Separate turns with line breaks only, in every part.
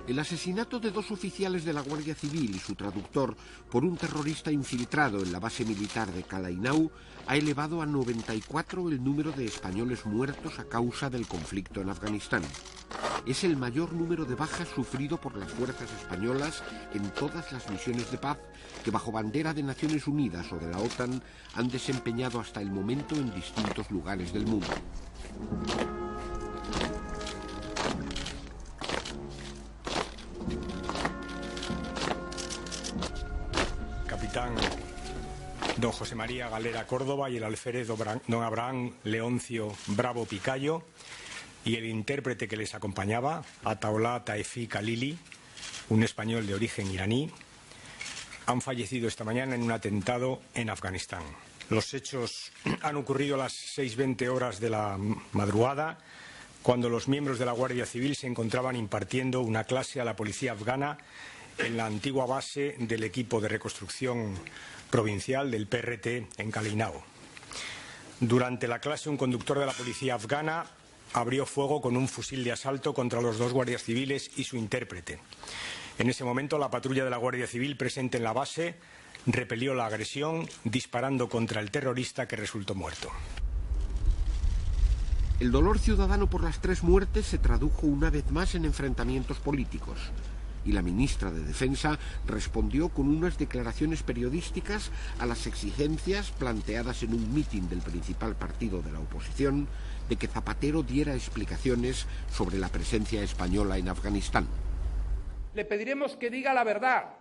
El asesinato de 2 oficiales de la Guardia Civil y su traductor por un terrorista infiltrado en la base militar de Calainau ha elevado a 94 el número de españoles muertos a causa del conflicto en Afganistán. Es el mayor número de bajas sufrido por las fuerzas españolas en todas las misiones de paz que bajo bandera de Naciones Unidas o de la OTAN han desempeñado hasta el momento en distintos lugares del mundo.
Capitán don José María Galera Córdoba y el alférez don Abraham Leoncio Bravo Picayo y el intérprete que les acompañaba, Ataollah Taefik Khalili, un español de origen iraní, han fallecido esta mañana en un atentado en Afganistán. Los hechos han ocurrido a las 6:20 horas de la madrugada, cuando los miembros de la Guardia Civil se encontraban impartiendo una clase a la policía afgana en la antigua base del equipo de reconstrucción provincial del PRT en Calainau. Durante la clase, un conductor de la policía afgana abrió fuego con un fusil de asalto contra los 2 guardias civiles y su intérprete. En ese momento, la patrulla de la Guardia Civil presente en la base repelió la agresión disparando contra el terrorista, que resultó muerto.
El dolor ciudadano por las 3 muertes se tradujo una vez más en enfrentamientos políticos. Y la ministra de Defensa respondió con unas declaraciones periodísticas a las exigencias planteadas en un mitin del principal partido de la oposición de que Zapatero diera explicaciones sobre la presencia española en Afganistán.
Le pediremos que diga la verdad.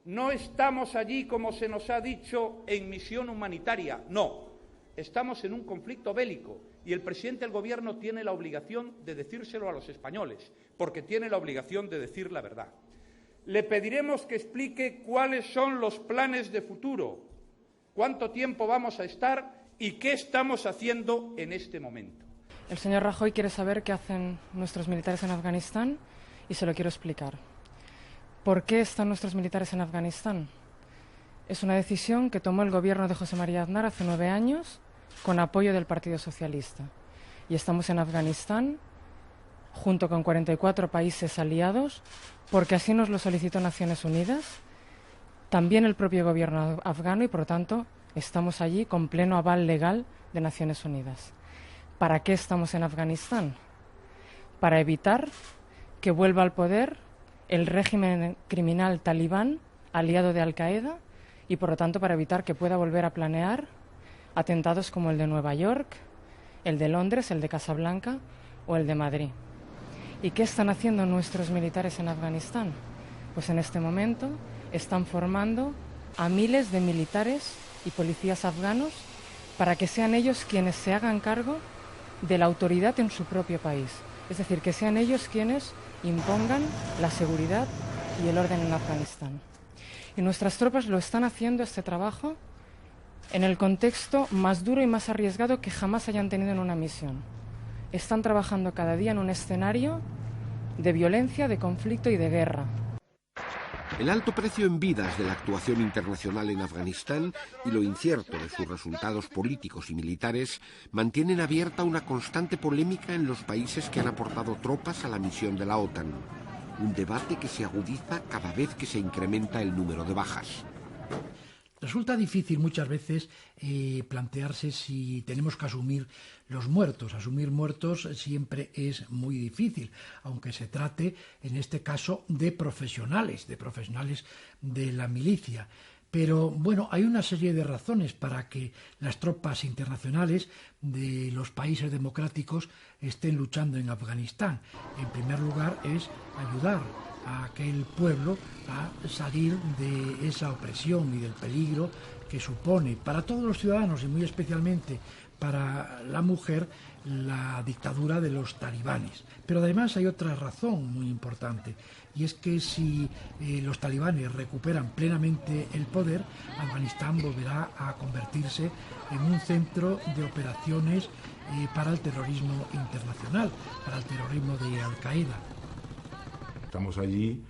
No estamos allí, como se nos ha dicho, en misión humanitaria. No, estamos en un conflicto bélico y el presidente del Gobierno tiene la obligación de decírselo a los españoles, porque tiene la obligación de decir la verdad. Le pediremos que explique cuáles son los planes de futuro, cuánto tiempo vamos a estar y qué estamos haciendo en este momento.
El señor Rajoy quiere saber qué hacen nuestros militares en Afganistán y se lo quiero explicar. ¿Por qué están nuestros militares en Afganistán? Es una decisión que tomó el gobierno de José María Aznar hace 9 años con apoyo del Partido Socialista. Y estamos en Afganistán junto con 44 países aliados porque así nos lo solicitó Naciones Unidas, también el propio gobierno afgano y, por lo tanto, estamos allí con pleno aval legal de Naciones Unidas. ¿Para qué estamos en Afganistán? Para evitar que vuelva al poder el régimen criminal talibán, aliado de Al-Qaeda, y por lo tanto para evitar que pueda volver a planear atentados como el de Nueva York, el de Londres, el de Casablanca o el de Madrid. ¿Y qué están haciendo nuestros militares en Afganistán? Pues en este momento están formando a miles de militares y policías afganos para que sean ellos quienes se hagan cargo de la autoridad en su propio país. Es decir, que sean ellos quienes impongan la seguridad y el orden en Afganistán. Y nuestras tropas lo están haciendo, este trabajo, en el contexto más duro y más arriesgado que jamás hayan tenido en una misión. Están trabajando cada día en un escenario de violencia, de conflicto y de guerra.
El alto precio en vidas de la actuación internacional en Afganistán y lo incierto de sus resultados políticos y militares mantienen abierta una constante polémica en los países que han aportado tropas a la misión de la OTAN. Un debate que se agudiza cada vez que se incrementa el número de bajas.
Resulta difícil muchas veces plantearse si tenemos que asumir los muertos. Asumir muertos siempre es muy difícil, aunque se trate, en este caso, de profesionales de la milicia. Pero, bueno, hay una serie de razones para que las tropas internacionales de los países democráticos estén luchando en Afganistán. En primer lugar, es ayudar a aquel pueblo a salir de esa opresión y del peligro que supone para todos los ciudadanos y muy especialmente para la mujer la dictadura de los talibanes. Pero además hay otra razón muy importante, y es que si los talibanes recuperan plenamente el poder, Afganistán volverá a convertirse en un centro de operaciones para el terrorismo internacional, para el terrorismo de Al-Qaeda.
Estamos allí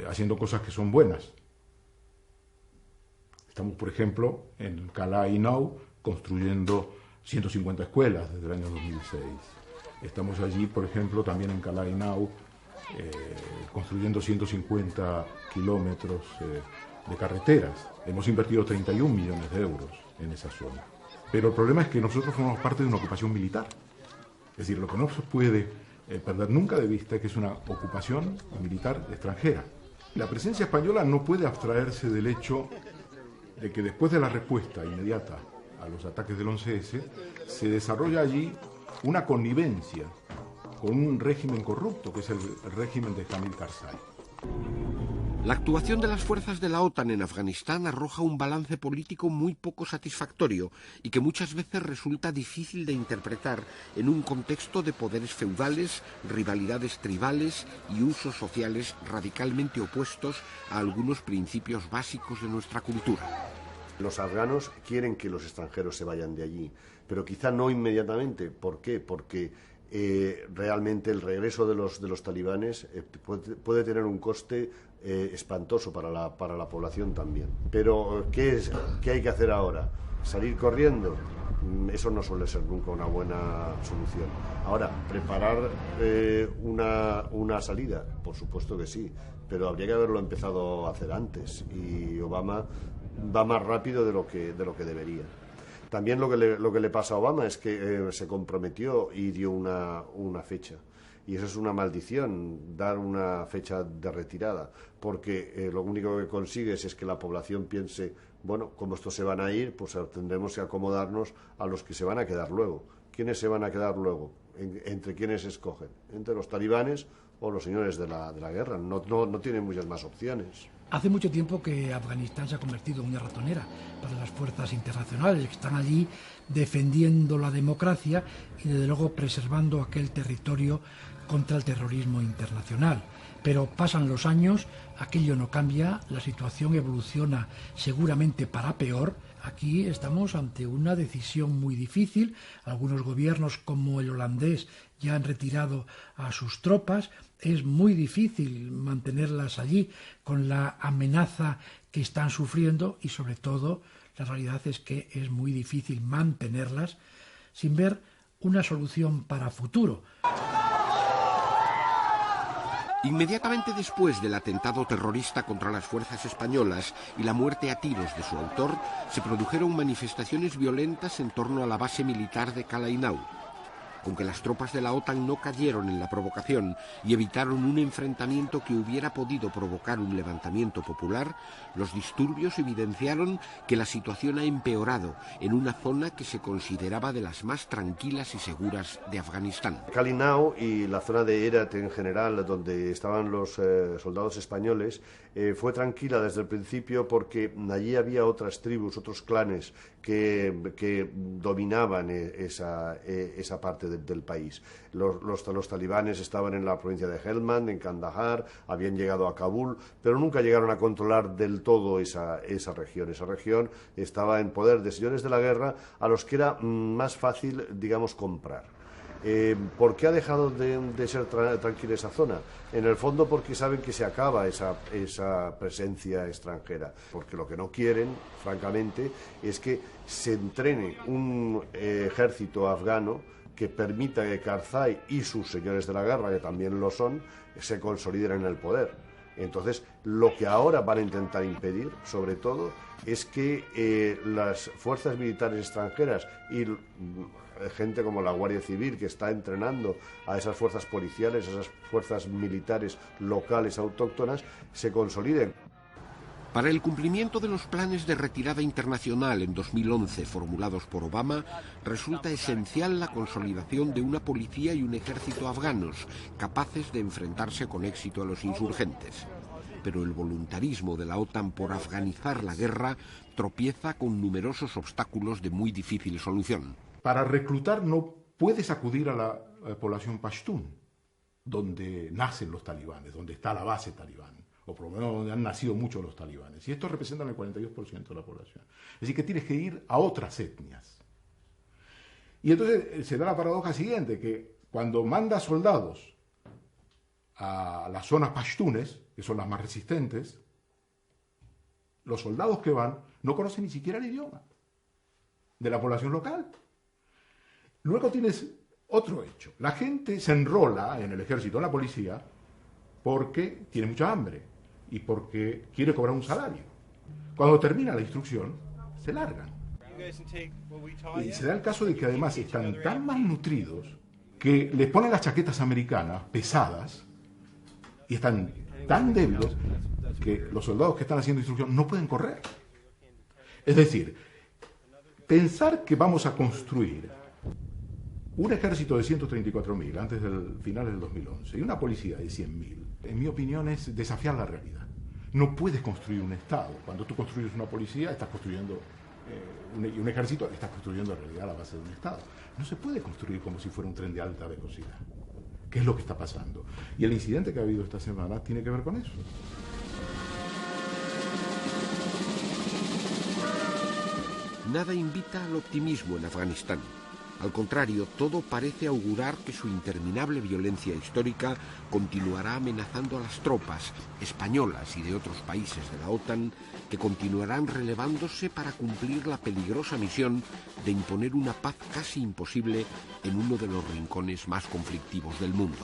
haciendo cosas que son buenas. Estamos, por ejemplo, en Calainau construyendo 150 escuelas desde el año 2006. Estamos allí, por ejemplo, también en Calainau construyendo 150 kilómetros de carreteras. Hemos invertido 31 millones de euros en esa zona. Pero el problema es que nosotros formamos parte de una ocupación militar. Es decir, lo que no se puede perder nunca de vista es que es una ocupación militar extranjera. La presencia española no puede abstraerse del hecho de que después de la respuesta inmediata a los ataques del 11S, se desarrolla allí una connivencia con un régimen corrupto, que es el régimen de Hamid Karzai.
La actuación de las fuerzas de la OTAN en Afganistán arroja un balance político muy poco satisfactorio y que muchas veces resulta difícil de interpretar en un contexto de poderes feudales, rivalidades tribales y usos sociales radicalmente opuestos a algunos principios básicos de nuestra cultura.
Los afganos quieren que los extranjeros se vayan de allí, pero quizá no inmediatamente. ¿Por qué? Porque realmente el regreso de los talibanes puede tener un coste espantoso para la población también. Pero ¿qué hay que hacer ahora? ¿Salir corriendo? Eso no suele ser nunca una buena solución. Ahora, ¿preparar una salida? Por supuesto que sí, pero habría que haberlo empezado a hacer antes, y Obama va más rápido de lo que debería. También lo que le pasa a Obama es que se comprometió y dio una fecha. Y eso es una maldición, dar una fecha de retirada, porque lo único que consigues es que la población piense, bueno, como estos se van a ir, pues tendremos que acomodarnos a los que se van a quedar luego. ¿Quiénes se van a quedar luego? ¿Entre quiénes escogen? ¿Entre los talibanes o los señores de la guerra? No tienen muchas más opciones.
Hace mucho tiempo que Afganistán se ha convertido en una ratonera para las fuerzas internacionales que están allí defendiendo la democracia y desde luego preservando aquel territorio contra el terrorismo internacional. Pero pasan los años, aquello no cambia, la situación evoluciona seguramente para peor. Aquí estamos ante una decisión muy difícil. Algunos gobiernos, como el holandés, ya han retirado a sus tropas. Es muy difícil mantenerlas allí con la amenaza que están sufriendo y, sobre todo, la realidad es que es muy difícil mantenerlas sin ver una solución para futuro.
Inmediatamente después del atentado terrorista contra las fuerzas españolas y la muerte a tiros de su autor, se produjeron manifestaciones violentas en torno a la base militar de Cala Inau. Aunque las tropas de la OTAN no cayeron en la provocación y evitaron un enfrentamiento que hubiera podido provocar un levantamiento popular, los disturbios evidenciaron que la situación ha empeorado en una zona que se consideraba de las más tranquilas y seguras de Afganistán.
Cala Inau y la zona de Herat en general, donde estaban los soldados españoles, fue tranquila desde el principio porque allí había otras tribus, otros clanes que dominaban esa parte del país. Los talibanes estaban en la provincia de Helmand, en Kandahar, habían llegado a Kabul, pero nunca llegaron a controlar del todo esa región. Esa región estaba en poder de señores de la guerra a los que era más fácil, digamos, comprar. ¿Por qué ha dejado de ser tranquila esa zona? En el fondo porque saben que se acaba esa presencia extranjera, porque lo que no quieren, francamente, es que se entrene un ejército afgano que permita que Karzai y sus señores de la guerra, que también lo son, se consoliden en el poder. Entonces, lo que ahora van a intentar impedir, sobre todo, es que las fuerzas militares extranjeras y gente como la Guardia Civil, que está entrenando a esas fuerzas policiales, a esas fuerzas militares locales autóctonas, se consoliden.
Para el cumplimiento de los planes de retirada internacional en 2011 formulados por Obama, resulta esencial la consolidación de una policía y un ejército afganos capaces de enfrentarse con éxito a los insurgentes. Pero el voluntarismo de la OTAN por afganizar la guerra tropieza con numerosos obstáculos de muy difícil solución.
Para reclutar no puedes acudir a la población pashtún, donde nacen los talibanes, donde está la base talibán, o por lo menos donde han nacido muchos los talibanes. Y estos representan el 42% de la población. Es decir, que tienes que ir a otras etnias. Y entonces se da la paradoja siguiente, que cuando manda soldados a las zonas pashtunes, que son las más resistentes, los soldados que van no conocen ni siquiera el idioma de la población local. Luego tienes otro hecho. La gente se enrola en el ejército, en la policía, porque tiene mucha hambre y porque quiere cobrar un salario. Cuando termina la instrucción, se largan. Y se da el caso de que además están tan malnutridos que les ponen las chaquetas americanas pesadas y están tan débiles que los soldados que están haciendo instrucción no pueden correr. Es decir, pensar que vamos a construir un ejército de 134.000 antes del final del 2011 y una policía de 100.000, en mi opinión, es desafiar la realidad. No puedes construir un Estado. Cuando tú construyes una policía, estás construyendo un ejército, estás construyendo en realidad la base de un Estado. No se puede construir como si fuera un tren de alta velocidad. ¿Qué es lo que está pasando? Y el incidente que ha habido esta semana tiene que ver con eso.
Nada invita al optimismo en Afganistán. Al contrario, todo parece augurar que su interminable violencia histórica continuará amenazando a las tropas españolas y de otros países de la OTAN, que continuarán relevándose para cumplir la peligrosa misión de imponer una paz casi imposible en uno de los rincones más conflictivos del mundo.